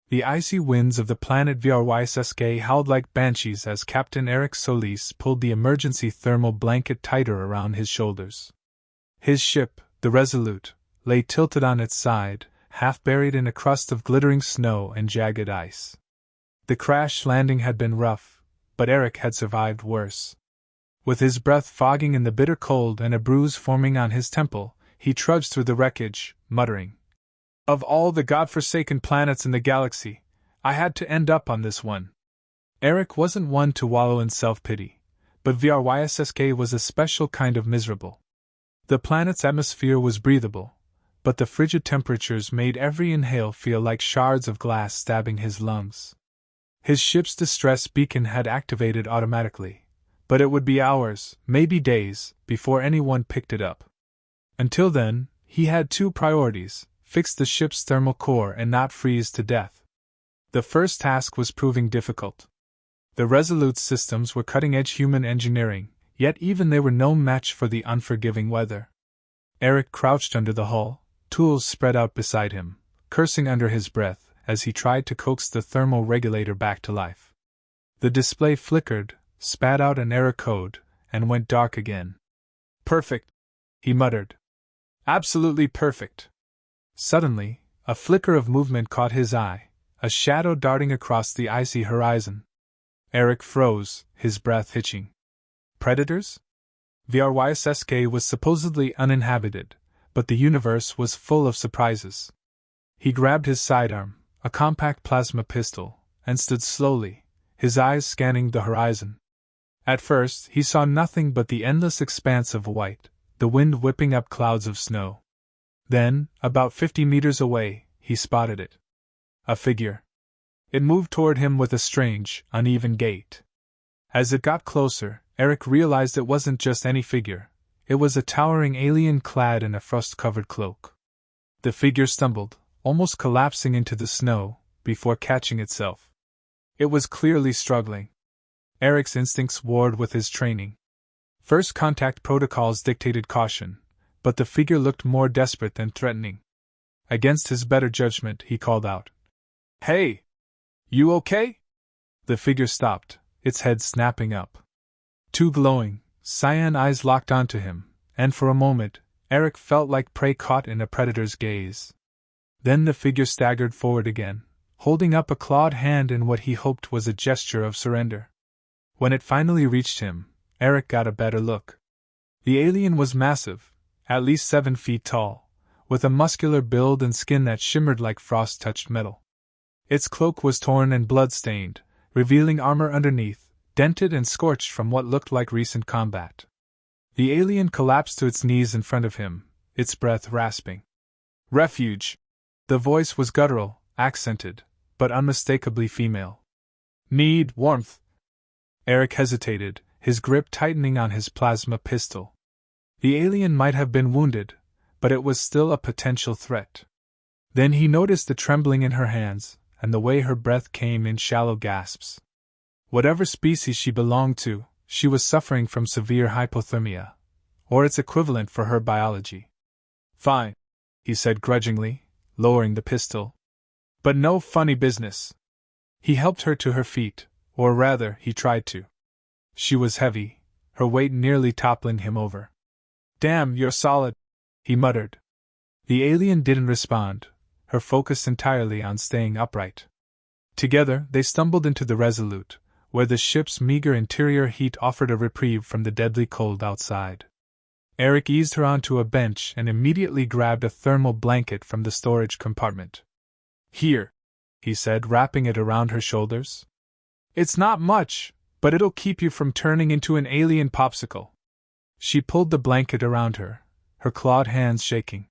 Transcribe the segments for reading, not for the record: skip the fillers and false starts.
The icy winds of the planet HFY howled like banshees as Captain Eric Solis pulled the emergency thermal blanket tighter around his shoulders. His ship, the Resolute, lay tilted on its side, half buried in a crust of glittering snow and jagged ice. The crash landing had been rough, but Eric had survived worse. With his breath fogging in the bitter cold and a bruise forming on his temple, he trudged through the wreckage, muttering, "Of all the godforsaken planets in the galaxy, I had to end up on this one." Eric wasn't one to wallow in self-pity, but HFY was a special kind of miserable. The planet's atmosphere was breathable, but the frigid temperatures made every inhale feel like shards of glass stabbing his lungs. His ship's distress beacon had activated automatically, but it would be hours, maybe days, before anyone picked it up. Until then, he had two priorities: fix the ship's thermal core and not freeze to death. The first task was proving difficult. The Resolute's systems were cutting-edge human engineering, yet even they were no match for the unforgiving weather. Eric crouched under the hull, tools spread out beside him, cursing under his breath as he tried to coax the thermal regulator back to life. The display flickered, spat out an error code, and went dark again. "Perfect," he muttered. "Absolutely perfect." Suddenly, a flicker of movement caught his eye, a shadow darting across the icy horizon. Eric froze, his breath hitching. Predators? HFY was supposedly uninhabited, but the universe was full of surprises. He grabbed his sidearm, a compact plasma pistol, and stood slowly, his eyes scanning the horizon. At first, he saw nothing but the endless expanse of white, the wind whipping up clouds of snow. Then, about 50 meters away, he spotted it. A figure. It moved toward him with a strange, uneven gait. As it got closer, Eric realized it wasn't just any figure. It was a towering alien clad in a frost-covered cloak. The figure stumbled, almost collapsing into the snow, before catching itself. It was clearly struggling. Eric's instincts warred with his training. First contact protocols dictated caution, but the figure looked more desperate than threatening. Against his better judgment, he called out, "Hey! You okay?" The figure stopped, its head snapping up. Two glowing, cyan eyes locked onto him, and for a moment, Eric felt like prey caught in a predator's gaze. Then the figure staggered forward again, holding up a clawed hand in what he hoped was a gesture of surrender. When it finally reached him, Eric got a better look. The alien was massive, at least 7 feet tall, with a muscular build and skin that shimmered like frost-touched metal. Its cloak was torn and blood-stained, revealing armor underneath, dented and scorched from what looked like recent combat. The alien collapsed to its knees in front of him, its breath rasping. "Refuge!" The voice was guttural, accented, but unmistakably female. "Need warmth." Eric hesitated, his grip tightening on his plasma pistol. The alien might have been wounded, but it was still a potential threat. Then he noticed the trembling in her hands, and the way her breath came in shallow gasps. Whatever species she belonged to, she was suffering from severe hypothermia, or its equivalent for her biology. "Fine," he said grudgingly, lowering the pistol. "But no funny business." He helped her to her feet, or rather, he tried to. She was heavy, her weight nearly toppling him over. "Damn, you're solid," he muttered. The alien didn't respond, her focus entirely on staying upright. Together, they stumbled into the Resolute, where the ship's meager interior heat offered a reprieve from the deadly cold outside. Eric eased her onto a bench and immediately grabbed a thermal blanket from the storage compartment. "Here," he said, wrapping it around her shoulders. "It's not much, but it'll keep you from turning into an alien popsicle." She pulled the blanket around her, her clawed hands shaking.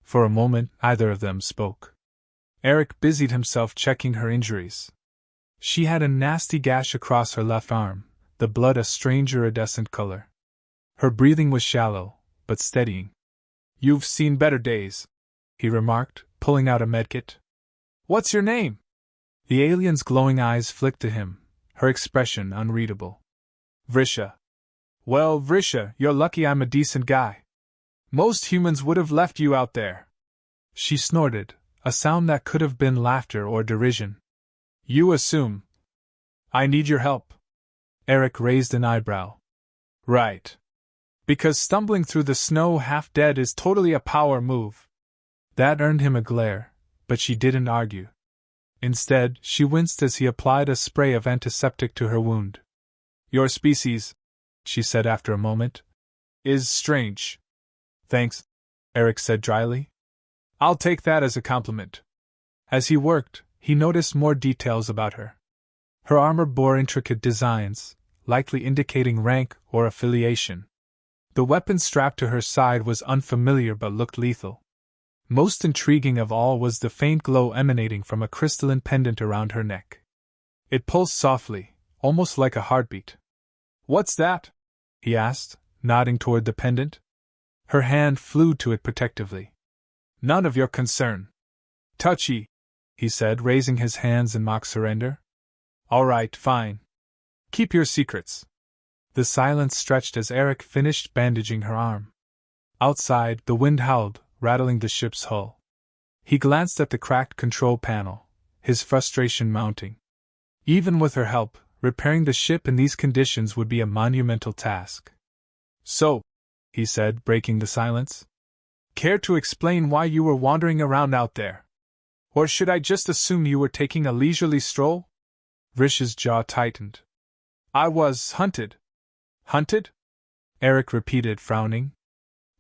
For a moment, neither of them spoke. Eric busied himself checking her injuries. She had a nasty gash across her left arm, the blood a strange iridescent color. Her breathing was shallow, but steadying. "You've seen better days," he remarked, pulling out a medkit. "What's your name?" The alien's glowing eyes flicked to him, her expression unreadable. "Vrisha." "Well, Vrisha, you're lucky I'm a decent guy. Most humans would have left you out there." She snorted, a sound that could have been laughter or derision. You assume I need your help? Eric raised an eyebrow. Right. Because stumbling through the snow half dead is totally a power move. That earned him a glare, but she didn't argue. Instead, she winced as he applied a spray of antiseptic to her wound. Your species, she said after a moment, is strange. Thanks, Eric said dryly. I'll take that as a compliment. As he worked, he noticed more details about her. Her armor bore intricate designs, likely indicating rank or affiliation. The weapon strapped to her side was unfamiliar but looked lethal. Most intriguing of all was the faint glow emanating from a crystalline pendant around her neck. It pulsed softly, almost like a heartbeat. What's that? He asked, nodding toward the pendant. Her hand flew to it protectively. None of your concern. Touchy, he said, raising his hands in mock surrender. All right, fine. Keep your secrets. The silence stretched as Eric finished bandaging her arm. Outside, the wind howled, rattling the ship's hull. He glanced at the cracked control panel, his frustration mounting. Even with her help, repairing the ship in these conditions would be a monumental task. So, he said, breaking the silence, care to explain why you were wandering around out there? Or should I just assume you were taking a leisurely stroll? Vrish's jaw tightened. I was hunted. Hunted? Eric repeated, frowning.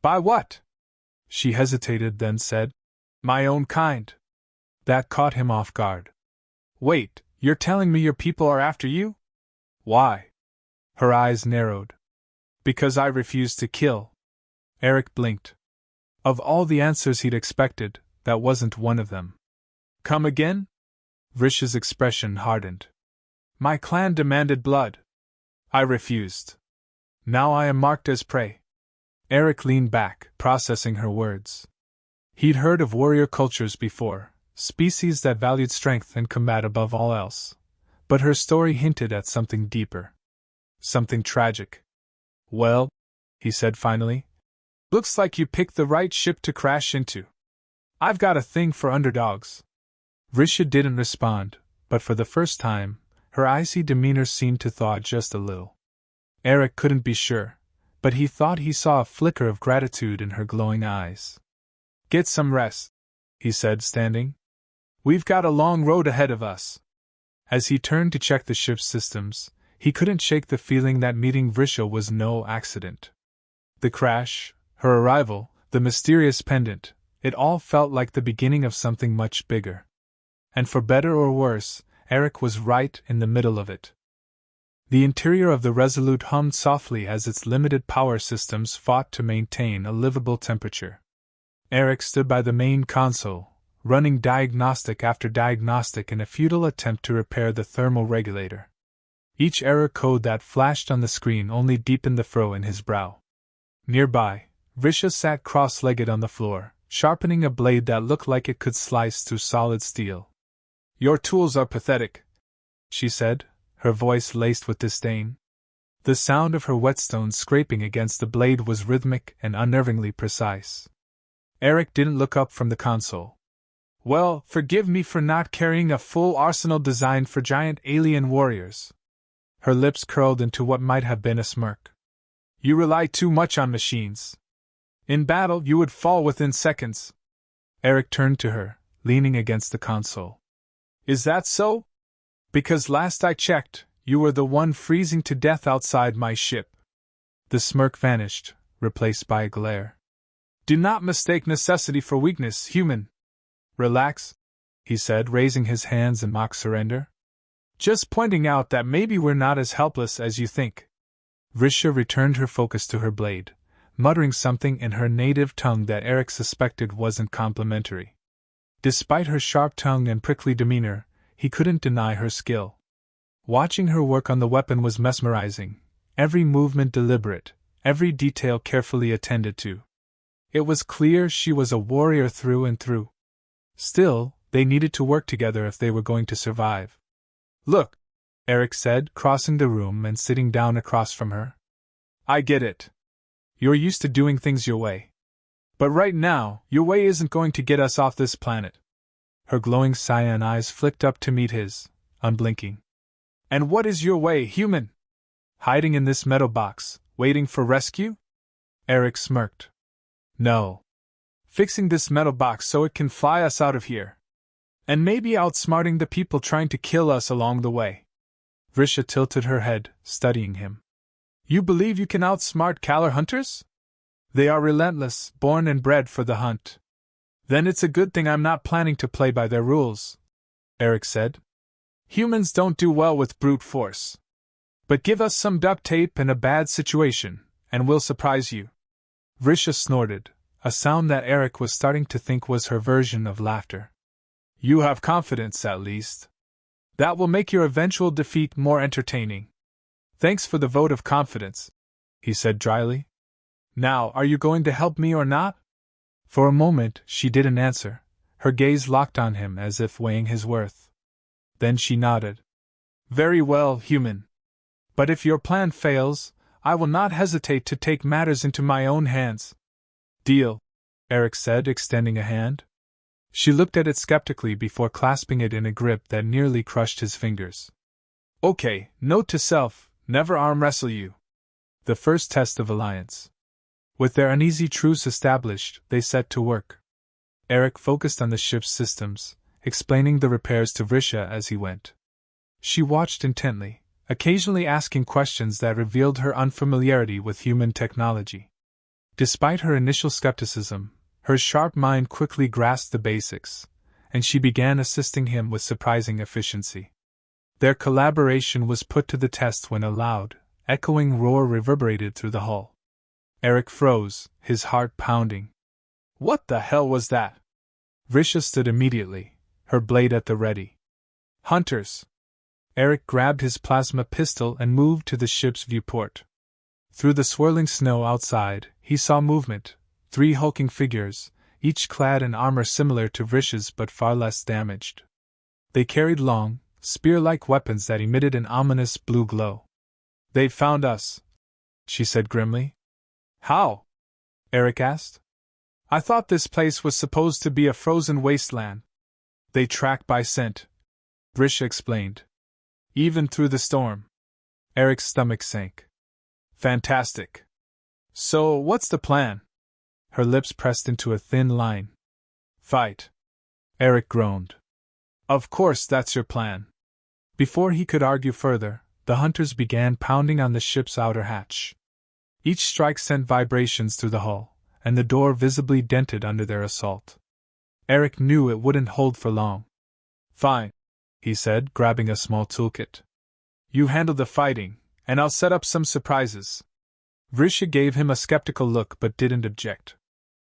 By what? She hesitated, then said, My own kind. That caught him off guard. Wait, you're telling me your people are after you? Why? Her eyes narrowed. Because I refused to kill. Eric blinked. Of all the answers he'd expected, that wasn't one of them. Come again? Vrish's expression hardened. My clan demanded blood. I refused. Now I am marked as prey. Eric leaned back, processing her words. He'd heard of warrior cultures before, species that valued strength and combat above all else. But her story hinted at something deeper. Something tragic. Well, he said finally, looks like you picked the right ship to crash into. I've got a thing for underdogs. Vrisha didn't respond, but for the first time, her icy demeanor seemed to thaw just a little. Eric couldn't be sure, but he thought he saw a flicker of gratitude in her glowing eyes. Get some rest, he said, standing. We've got a long road ahead of us. As he turned to check the ship's systems, he couldn't shake the feeling that meeting Vrisha was no accident. The crash, her arrival, the mysterious pendant, it all felt like the beginning of something much bigger. And for better or worse, Eric was right in the middle of it. The interior of the Resolute hummed softly as its limited power systems fought to maintain a livable temperature. Eric stood by the main console, running diagnostic after diagnostic in a futile attempt to repair the thermal regulator. Each error code that flashed on the screen only deepened the furrow in his brow. Nearby, Vrisha sat cross-legged on the floor, sharpening a blade that looked like it could slice through solid steel. Your tools are pathetic, she said, her voice laced with disdain. The sound of her whetstone scraping against the blade was rhythmic and unnervingly precise. Eric didn't look up from the console. Well, forgive me for not carrying a full arsenal designed for giant alien warriors. Her lips curled into what might have been a smirk. You rely too much on machines. In battle, you would fall within seconds. Eric turned to her, leaning against the console. Is that so? Because last I checked, you were the one freezing to death outside my ship. The smirk vanished, replaced by a glare. Do not mistake necessity for weakness, human. Relax, he said, raising his hands in mock surrender. Just pointing out that maybe we're not as helpless as you think. Vrisha returned her focus to her blade, muttering something in her native tongue that Eric suspected wasn't complimentary. Despite her sharp tongue and prickly demeanor, he couldn't deny her skill. Watching her work on the weapon was mesmerizing, every movement deliberate, every detail carefully attended to. It was clear she was a warrior through and through. Still, they needed to work together if they were going to survive. Look, Eric said, crossing the room and sitting down across from her. I get it. You're used to doing things your way. But right now, your way isn't going to get us off this planet. Her glowing cyan eyes flicked up to meet his, unblinking. And what is your way, human? Hiding in this metal box, waiting for rescue? Eric smirked. No. Fixing this metal box so it can fly us out of here. And maybe outsmarting the people trying to kill us along the way. Risha tilted her head, studying him. You believe you can outsmart Kalar hunters? They are relentless, born and bred for the hunt. Then it's a good thing I'm not planning to play by their rules, Eric said. Humans don't do well with brute force. But give us some duct tape and a bad situation, and we'll surprise you. Risha snorted, a sound that Eric was starting to think was her version of laughter. You have confidence, at least. That will make your eventual defeat more entertaining. Thanks for the vote of confidence, he said dryly. Now, are you going to help me or not? For a moment, she didn't answer, her gaze locked on him as if weighing his worth. Then she nodded. Very well, human. But if your plan fails, I will not hesitate to take matters into my own hands. Deal, Eric said, extending a hand. She looked at it skeptically before clasping it in a grip that nearly crushed his fingers. Okay, note to self, never arm wrestle you. The first test of alliance. With their uneasy truce established, they set to work. Eric focused on the ship's systems, explaining the repairs to Risha as he went. She watched intently, occasionally asking questions that revealed her unfamiliarity with human technology. Despite her initial skepticism, her sharp mind quickly grasped the basics, and she began assisting him with surprising efficiency. Their collaboration was put to the test when a loud, echoing roar reverberated through the hull. Eric froze, his heart pounding. What the hell was that? Risha stood immediately, her blade at the ready. Hunters! Eric grabbed his plasma pistol and moved to the ship's viewport. Through the swirling snow outside, he saw movement, 3 hulking figures, each clad in armor similar to Risha's but far less damaged. They carried long, spear-like weapons that emitted an ominous blue glow. They've found us, she said grimly. How? Eric asked. I thought this place was supposed to be a frozen wasteland. They track by scent, Risha explained. Even through the storm. Eric's stomach sank. Fantastic. So, what's the plan? Her lips pressed into a thin line. Fight. Eric groaned. Of course that's your plan. Before he could argue further, the hunters began pounding on the ship's outer hatch. Each strike sent vibrations through the hull, and the door visibly dented under their assault. Eric knew it wouldn't hold for long. Fine, he said, grabbing a small toolkit. You handle the fighting, and I'll set up some surprises. Risha gave him a skeptical look but didn't object.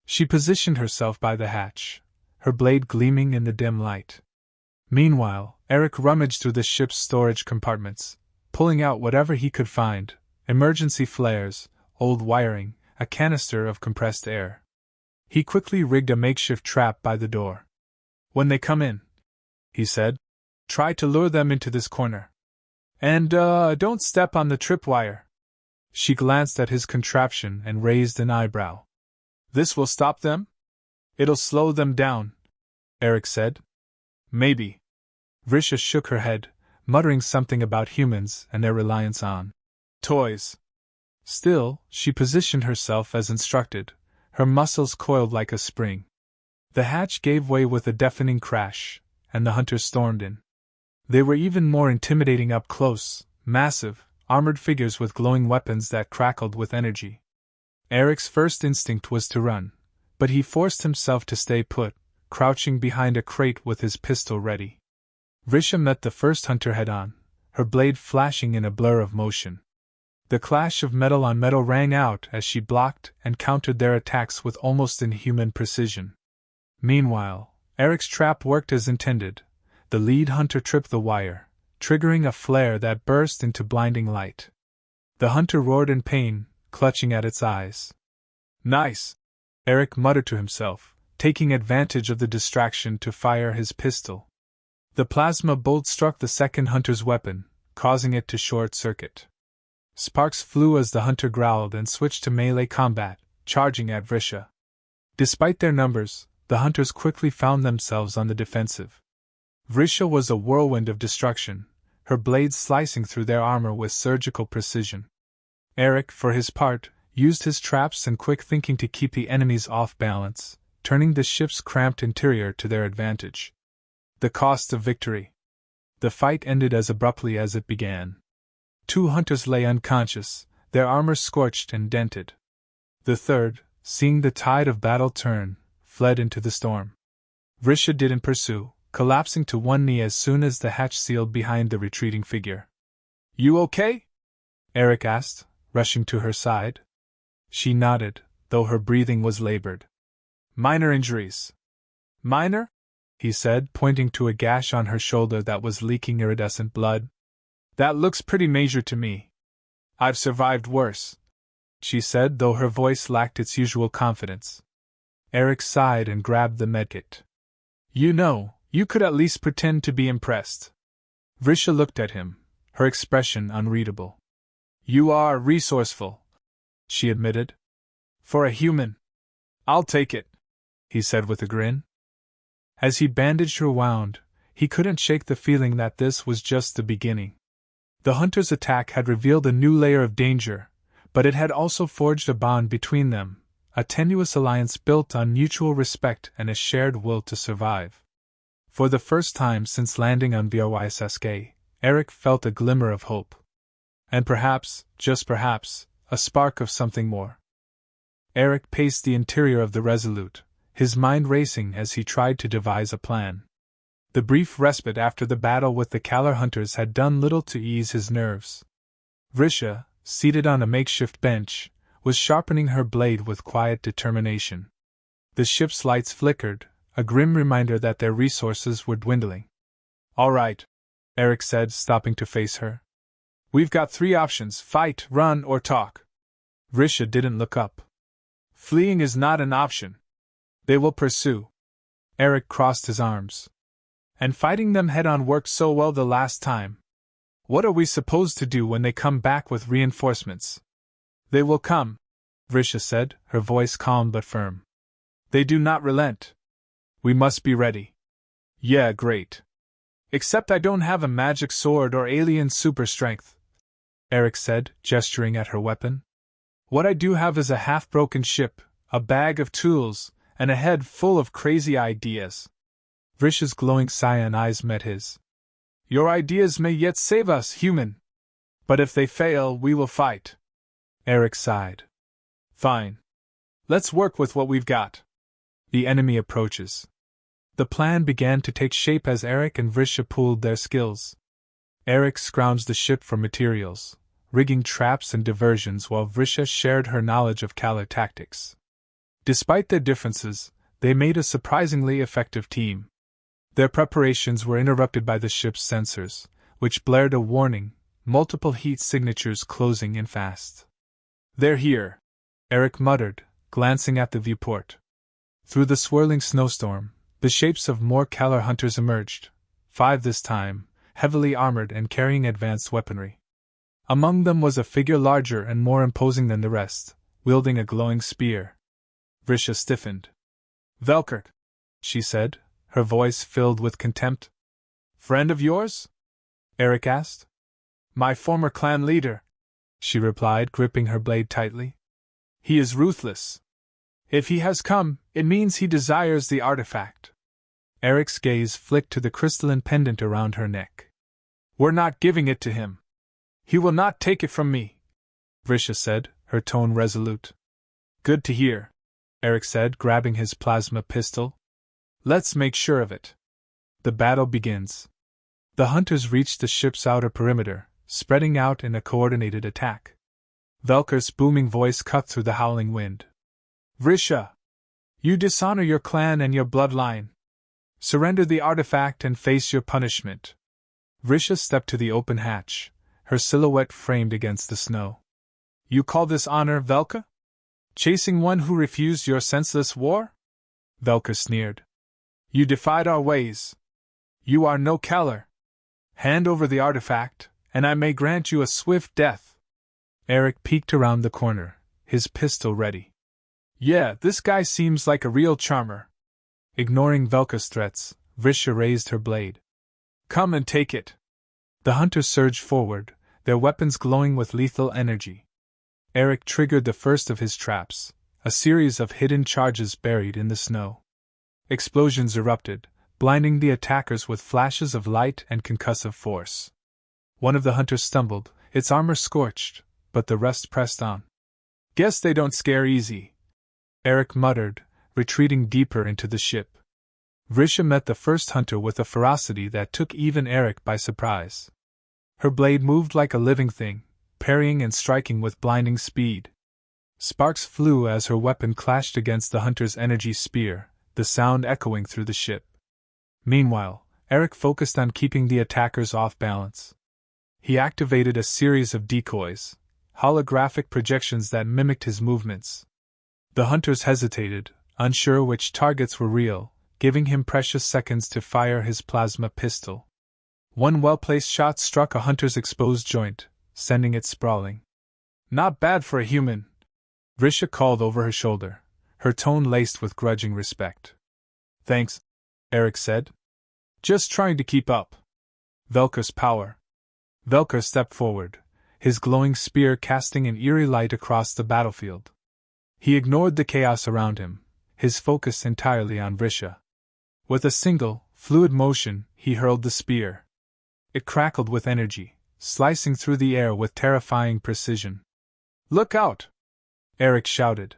She positioned herself by the hatch, her blade gleaming in the dim light. Meanwhile, Eric rummaged through the ship's storage compartments, pulling out whatever he could find: emergency flares, old wiring, a canister of compressed air. He quickly rigged a makeshift trap by the door. When they come in, he said, try to lure them into this corner. And, don't step on the tripwire. She glanced at his contraption and raised an eyebrow. This will stop them? It'll slow them down, Eric said. Maybe. Risha shook her head, muttering something about humans and their reliance on toys. Still, she positioned herself as instructed, her muscles coiled like a spring. The hatch gave way with a deafening crash, and the hunters stormed in. They were even more intimidating up close, massive, armored figures with glowing weapons that crackled with energy. Eric's first instinct was to run, but he forced himself to stay put, crouching behind a crate with his pistol ready. Risha met the first hunter head-on, her blade flashing in a blur of motion. The clash of metal on metal rang out as she blocked and countered their attacks with almost inhuman precision. Meanwhile, Eric's trap worked as intended. The lead hunter tripped the wire, triggering a flare that burst into blinding light. The hunter roared in pain, clutching at its eyes. Nice! Eric muttered to himself, taking advantage of the distraction to fire his pistol. The plasma bolt struck the second hunter's weapon, causing it to short-circuit. Sparks flew as the hunter growled and switched to melee combat, charging at Risha. Despite their numbers, the hunters quickly found themselves on the defensive. Vrisha was a whirlwind of destruction, her blades slicing through their armor with surgical precision. Eric, for his part, used his traps and quick thinking to keep the enemies off balance, turning the ship's cramped interior to their advantage. The cost of victory. The fight ended as abruptly as it began. 2 hunters lay unconscious, their armor scorched and dented. The third, seeing the tide of battle turn, fled into the storm. Vrisha didn't pursue, collapsing to one knee as soon as the hatch sealed behind the retreating figure. "You okay?" Eric asked, rushing to her side. She nodded, though her breathing was labored. "Minor injuries." "Minor?" he said, pointing to a gash on her shoulder that was leaking iridescent blood. "That looks pretty major to me." "I've survived worse," she said, though her voice lacked its usual confidence. Eric sighed and grabbed the medkit. "You know, you could at least pretend to be impressed." Vrisha looked at him, her expression unreadable. "You are resourceful," she admitted. "For a human." "I'll take it," he said with a grin. As he bandaged her wound, he couldn't shake the feeling that this was just the beginning. The hunter's attack had revealed a new layer of danger, but it had also forged a bond between them, a tenuous alliance built on mutual respect and a shared will to survive. For the first time since landing on HFY, Eric felt a glimmer of hope. And perhaps, just perhaps, a spark of something more. Eric paced the interior of the Resolute, his mind racing as he tried to devise a plan. The brief respite after the battle with the Kalar hunters had done little to ease his nerves. Vrisha, seated on a makeshift bench, was sharpening her blade with quiet determination. The ship's lights flickered, a grim reminder that their resources were dwindling. "All right," Eric said, stopping to face her. "We've got 3 options: fight, run, or talk." Vrisha didn't look up. "Fleeing is not an option. They will pursue." Eric crossed his arms. "And fighting them head-on worked so well the last time. What are we supposed to do when they come back with reinforcements?" "They will come," Vrisha said, her voice calm but firm. "They do not relent. We must be ready." "Yeah, great. Except I don't have a magic sword or alien super strength," Eric said, gesturing at her weapon. "What I do have is a half-broken ship, a bag of tools, and a head full of crazy ideas." Vrisha's glowing cyan eyes met his. "Your ideas may yet save us, human. But if they fail, we will fight." Eric sighed. "Fine. Let's work with what we've got." The enemy approaches. The plan began to take shape as Eric and Vrisha pooled their skills. Eric scrounged the ship for materials, rigging traps and diversions, while Vrisha shared her knowledge of Kalar tactics. Despite their differences, they made a surprisingly effective team. Their preparations were interrupted by the ship's sensors, which blared a warning, multiple heat signatures closing in fast. "They're here," Eric muttered, glancing at the viewport. Through the swirling snowstorm, the shapes of more Kalar hunters emerged, 5 this time, heavily armored and carrying advanced weaponry. Among them was a figure larger and more imposing than the rest, wielding a glowing spear. Vrisha stiffened. "Velkert," she said, her voice filled with contempt. "Friend of yours?" Eric asked. "My former clan leader," she replied, gripping her blade tightly. "He is ruthless. If he has come, it means he desires the artifact." Eric's gaze flicked to the crystalline pendant around her neck. "We're not giving it to him. He will not take it from me," Vrisha said, her tone resolute. "Good to hear," Eric said, grabbing his plasma pistol. "Let's make sure of it." The battle begins. The hunters reach the ship's outer perimeter, spreading out in a coordinated attack. Velker's booming voice cut through the howling wind. "Vrisha! You dishonor your clan and your bloodline. Surrender the artifact and face your punishment." Vrisha stepped to the open hatch, her silhouette framed against the snow. "You call this honor, Velka? Chasing one who refused your senseless war?" Velka sneered. "You defied our ways. You are no Kalar. Hand over the artifact, and I may grant you a swift death." Eric peeked around the corner, his pistol ready. "Yeah, this guy seems like a real charmer. Ignoring Velka's threats, Vrisha raised her blade. Come and take it! The hunters surged forward, their weapons glowing with lethal energy. Eric triggered the first of his traps, a series of hidden charges buried in the snow. Explosions erupted, blinding the attackers with flashes of light and concussive force. One of the hunters stumbled, its armor scorched, but the rest pressed on. Guess they don't scare easy, Eric muttered, retreating deeper into the ship. Vrisha met the first hunter with a ferocity that took even Eric by surprise. Her blade moved like a living thing, parrying and striking with blinding speed. Sparks flew as her weapon clashed against the hunter's energy spear, the sound echoing through the ship. Meanwhile, Eric focused on keeping the attackers off balance. He activated a series of decoys, holographic projections that mimicked his movements. The hunters hesitated, unsure which targets were real, giving him precious seconds to fire his plasma pistol. One well-placed shot struck a hunter's exposed joint, sending it sprawling. Not bad for a human, Vrisha called over her shoulder, her tone laced with grudging respect. Thanks, Eric said. Just trying to keep up. Velka's power. Velka stepped forward, his glowing spear casting an eerie light across the battlefield. He ignored the chaos around him, his focus entirely on Vrisha. With a single, fluid motion, he hurled the spear. It crackled with energy, slicing through the air with terrifying precision. Look out! Eric shouted.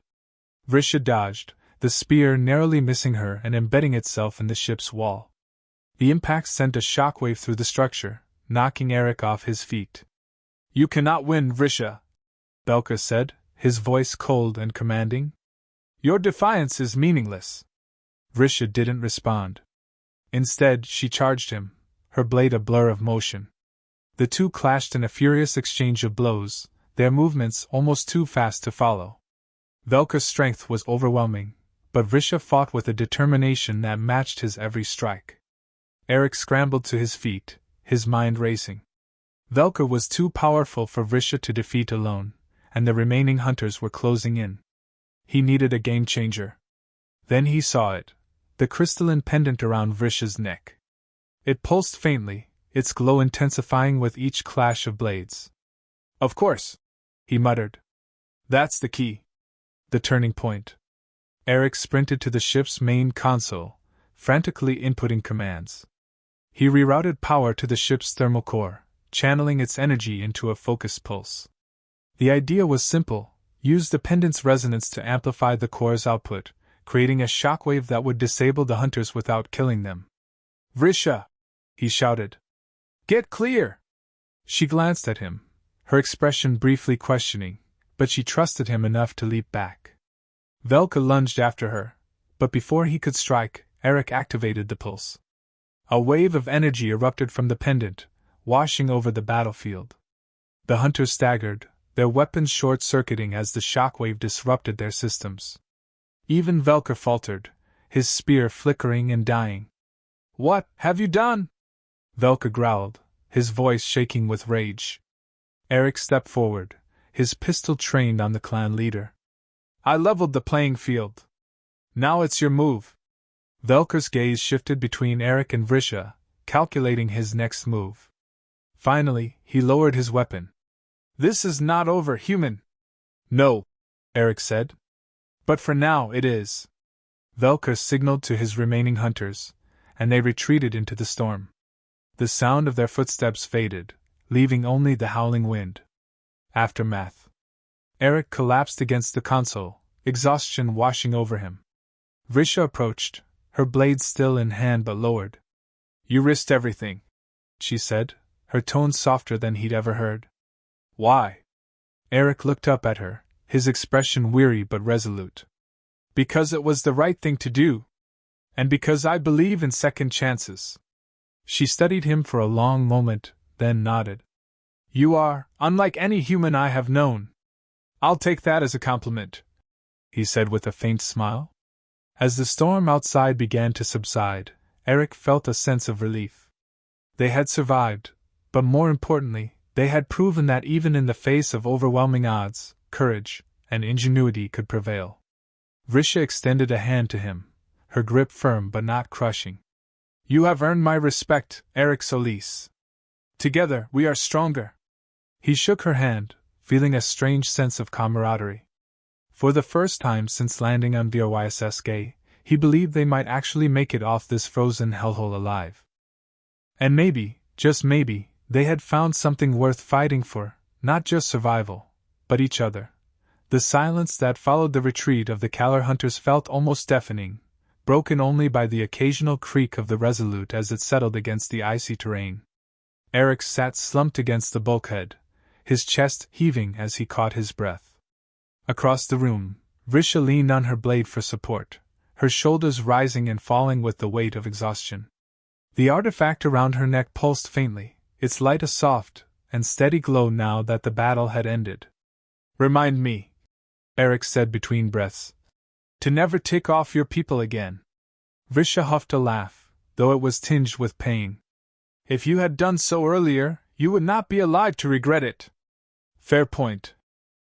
Vrisha dodged, the spear narrowly missing her and embedding itself in the ship's wall. The impact sent a shockwave through the structure, knocking Eric off his feet. You cannot win, Vrisha, Velka said, his voice cold and commanding. Your defiance is meaningless. Vrisha didn't respond. Instead, she charged him, her blade a blur of motion. The two clashed in a furious exchange of blows, their movements almost too fast to follow. Velka's strength was overwhelming, but Vrisha fought with a determination that matched his every strike. Eric scrambled to his feet, his mind racing. Velka was too powerful for Vrisha to defeat alone, and the remaining hunters were closing in. He needed a game-changer. Then he saw it, the crystalline pendant around Vrisha's neck. It pulsed faintly, its glow intensifying with each clash of blades. Of course, he muttered. That's the key. The turning point. Eric sprinted to the ship's main console, frantically inputting commands. He rerouted power to the ship's thermal core, channeling its energy into a focused pulse. The idea was simple: use the pendant's resonance to amplify the core's output, creating a shockwave that would disable the hunters without killing them. Vrisha! He shouted. Get clear! She glanced at him, her expression briefly questioning, but she trusted him enough to leap back. Velka lunged after her, but before he could strike, Eric activated the pulse. A wave of energy erupted from the pendant, washing over the battlefield. The hunters staggered, their weapons short-circuiting as the shockwave disrupted their systems. Even Velka faltered, his spear flickering and dying. What have you done? Velka growled, his voice shaking with rage. Eric stepped forward, his pistol trained on the clan leader. I leveled the playing field. Now it's your move. Velka's gaze shifted between Eric and Vrisha, calculating his next move. Finally, he lowered his weapon. This is not over, human. No, Eric said. But for now it is. Velka signaled to his remaining hunters, and they retreated into the storm. The sound of their footsteps faded, leaving only the howling wind. Aftermath. Eric collapsed against the console, exhaustion washing over him. Vrisha approached, her blade still in hand but lowered. You risked everything, she said, her tone softer than he'd ever heard. Why? Eric looked up at her, his expression weary but resolute. Because it was the right thing to do. And because I believe in second chances. She studied him for a long moment, then nodded. You are unlike any human I have known. I'll take that as a compliment, he said with a faint smile. As the storm outside began to subside, Eric felt a sense of relief. They had survived, but more importantly, they had proven that even in the face of overwhelming odds, courage and ingenuity could prevail. Vrisha extended a hand to him, her grip firm but not crushing. You have earned my respect, Eric Solis. Together, we are stronger. He shook her hand, feeling a strange sense of camaraderie. For the first time since landing on HFY, he believed they might actually make it off this frozen hellhole alive. And maybe, just maybe, they had found something worth fighting for, not just survival, but each other. The silence that followed the retreat of the Kalar hunters felt almost deafening, broken only by the occasional creak of the Resolute as it settled against the icy terrain. Eric sat slumped against the bulkhead, his chest heaving as he caught his breath. Across the room, Vrisha leaned on her blade for support, her shoulders rising and falling with the weight of exhaustion. The artifact around her neck pulsed faintly, its light a soft and steady glow now that the battle had ended. Remind me, Eric said between breaths, to never tick off your people again. Vrisha huffed a laugh, though it was tinged with pain. If you had done so earlier, you would not be alive to regret it. Fair point,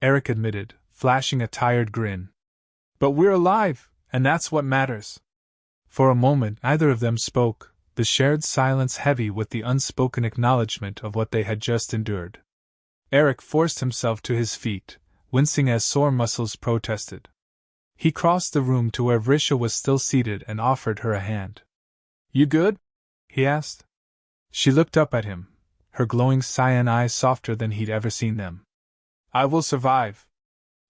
Eric admitted, flashing a tired grin. But we're alive, and that's what matters. For a moment neither of them spoke, the shared silence heavy with the unspoken acknowledgement of what they had just endured. Eric forced himself to his feet, wincing as sore muscles protested. He crossed the room to where Vrisha was still seated and offered her a hand. You good? He asked. She looked up at him, her glowing cyan eyes softer than he'd ever seen them. I will survive.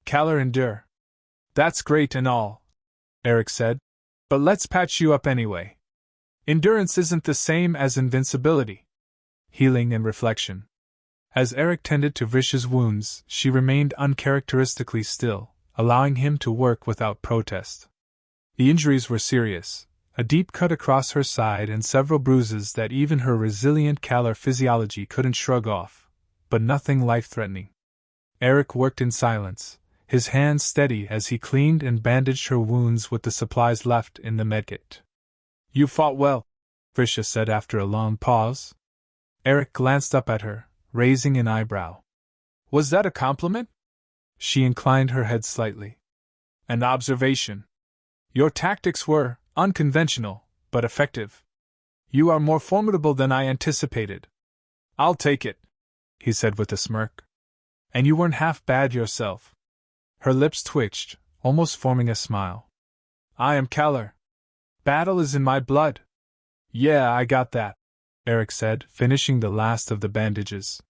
Kalar endure. That's great and all, Eric said, but let's patch you up anyway. Endurance isn't the same as invincibility. Healing and reflection. As Eric tended to Vrisha's wounds, she remained uncharacteristically still, allowing him to work without protest. The injuries were serious, a deep cut across her side and several bruises that even her resilient Kalar physiology couldn't shrug off, but nothing life-threatening. Eric worked in silence, his hands steady as he cleaned and bandaged her wounds with the supplies left in the medkit. You fought well, Vrisha said after a long pause. Eric glanced up at her, raising an eyebrow. Was that a compliment? She inclined her head slightly. An observation. Your tactics were unconventional, but effective. You are more formidable than I anticipated. I'll take it, he said with a smirk. And you weren't half bad yourself. Her lips twitched, almost forming a smile. I am Kalar. Battle is in my blood. Yeah, I got that, Eric said, finishing the last of the bandages.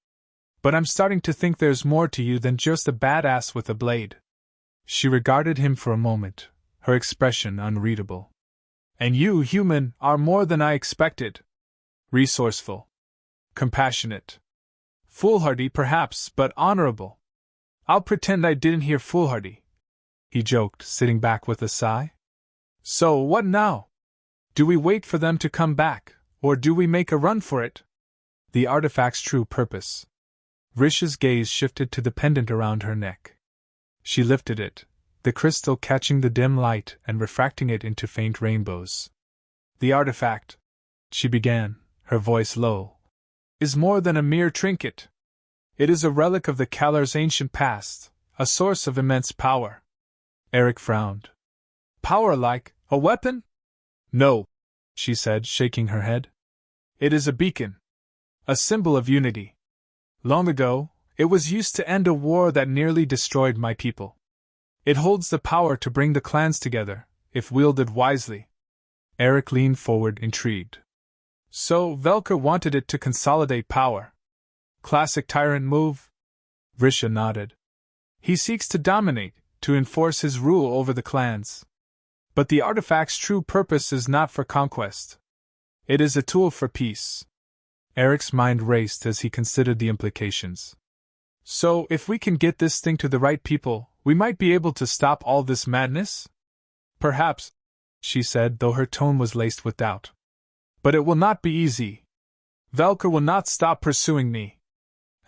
But I'm starting to think there's more to you than just a badass with a blade. She regarded him for a moment, her expression unreadable. And you, human, are more than I expected. Resourceful. Compassionate. Foolhardy, perhaps, but honorable. I'll pretend I didn't hear foolhardy, he joked, sitting back with a sigh. So, what now? Do we wait for them to come back, or do we make a run for it? The artifact's true purpose. Vrisha's gaze shifted to the pendant around her neck. She lifted it, the crystal catching the dim light and refracting it into faint rainbows. The artifact, she began, her voice low, is more than a mere trinket. It is a relic of the Kalar's ancient past, a source of immense power. Eric frowned. Power like a weapon? No, she said, shaking her head. It is a beacon. A symbol of unity. Long ago, it was used to end a war that nearly destroyed my people. It holds the power to bring the clans together, if wielded wisely. Eric leaned forward, intrigued. So, Velker wanted it to consolidate power. Classic tyrant move? Vrisha nodded. He seeks to dominate, to enforce his rule over the clans. But the artifact's true purpose is not for conquest. It is a tool for peace. Eric's mind raced as he considered the implications. So, if we can get this thing to the right people, we might be able to stop all this madness? Perhaps, she said, though her tone was laced with doubt. But it will not be easy. Velker will not stop pursuing me.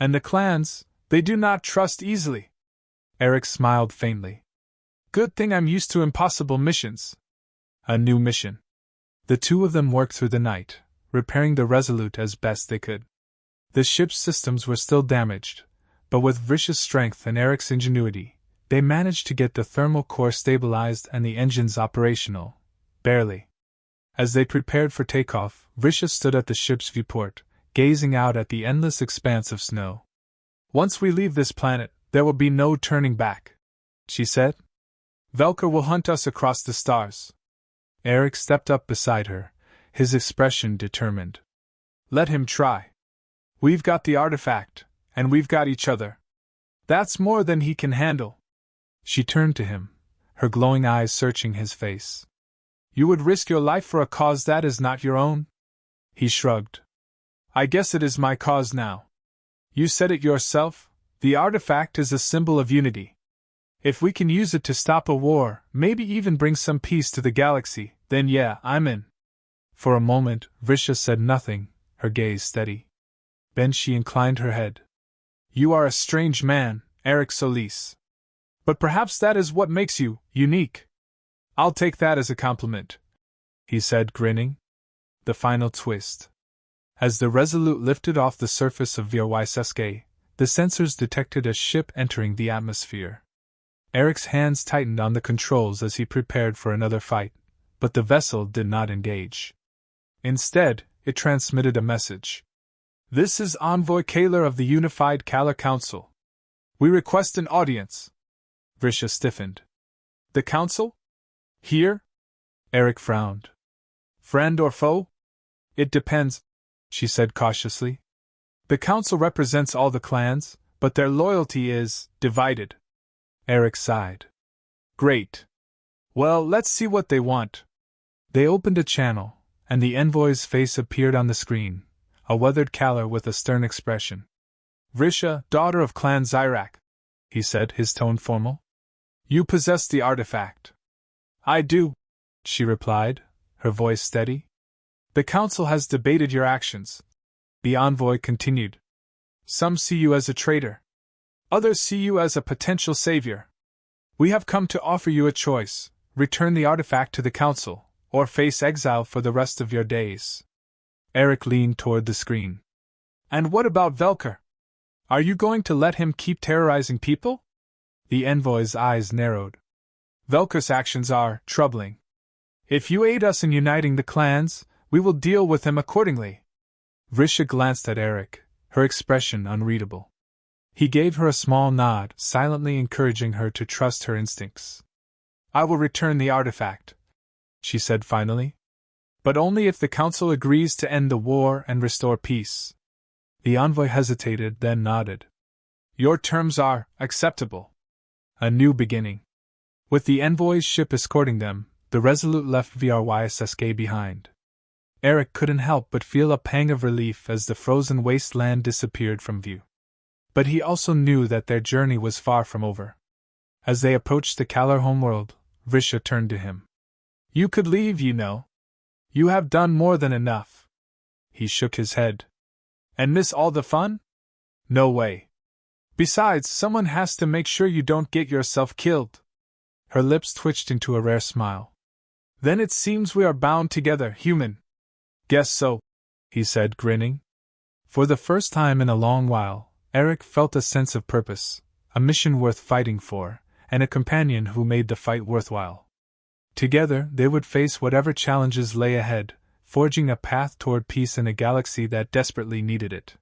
And the clans, they do not trust easily. Eric smiled faintly. Good thing I'm used to impossible missions. A new mission. The two of them worked through the night, repairing the Resolute as best they could. The ship's systems were still damaged, but with Vrisha's strength and Eric's ingenuity, they managed to get the thermal core stabilized and the engines operational, Barely. As they prepared for takeoff, Risha stood at the ship's viewport, gazing out at the endless expanse of snow. "Once we leave this planet, there will be no turning back," she said. "Velker will hunt us across the stars." Eric stepped up beside her, his expression determined. "Let him try. We've got the artifact, and we've got each other. That's more than he can handle." She turned to him, her glowing eyes searching his face. "You would risk your life for a cause that is not your own?" He shrugged. "I guess it is my cause now. You said it yourself, the artifact is a symbol of unity. If we can use it to stop a war, maybe even bring some peace to the galaxy, then yeah, I'm in." For a moment, Risha said nothing, her gaze steady. Then she inclined her head. "You are a strange man, Eric Solis. But perhaps that is what makes you unique. I'll take that as a compliment," he said, grinning. The final twist. As the Resolute lifted off the surface of HFY, the sensors detected a ship entering the atmosphere. Eric's hands tightened on the controls as he prepared for another fight, but the vessel did not engage. Instead, it transmitted a message. "This is Envoy Kaler of the Unified Kaler Council. We request an audience." Risha stiffened. "The Council? Here?" Eric frowned. "Friend or foe? It depends," she said cautiously. "The Council represents all the clans, but their loyalty is divided." Eric sighed. "Great. Well, let's see what they want." They opened a channel, and the envoy's face appeared on the screen, a weathered Kaler with a stern expression. "Risha, daughter of Clan Zyrak," he said, his tone formal. "You possess the artifact." "I do," she replied, her voice steady. "The Council has debated your actions," the envoy continued. "Some see you as a traitor. Others see you as a potential savior. We have come to offer you a choice: return the artifact to the Council, or face exile for the rest of your days." Eric leaned toward the screen. "And what about Velker? Are you going to let him keep terrorizing people?" The envoy's eyes narrowed. "Velker's actions are troubling. If you aid us in uniting the clans, we will deal with him accordingly." Risha glanced at Eric, her expression unreadable. He gave her a small nod, silently encouraging her to trust her instincts. "I will return the artifact," she said finally. "But only if the Council agrees to end the war and restore peace." The envoy hesitated, then nodded. "Your terms are acceptable." A new beginning. With the envoy's ship escorting them, the Resolute left HFY behind. Eric couldn't help but feel a pang of relief as the frozen wasteland disappeared from view. But he also knew that their journey was far from over. As they approached the Kaler homeworld, Risha turned to him. "You could leave, you know. You have done more than enough." He shook his head. "And miss all the fun? No way. Besides, someone has to make sure you don't get yourself killed." Her lips twitched into a rare smile. "Then it seems we are bound together, human." "Guess so," he said, grinning. For the first time in a long while, Eric felt a sense of purpose, a mission worth fighting for, and a companion who made the fight worthwhile. Together, they would face whatever challenges lay ahead, forging a path toward peace in a galaxy that desperately needed it.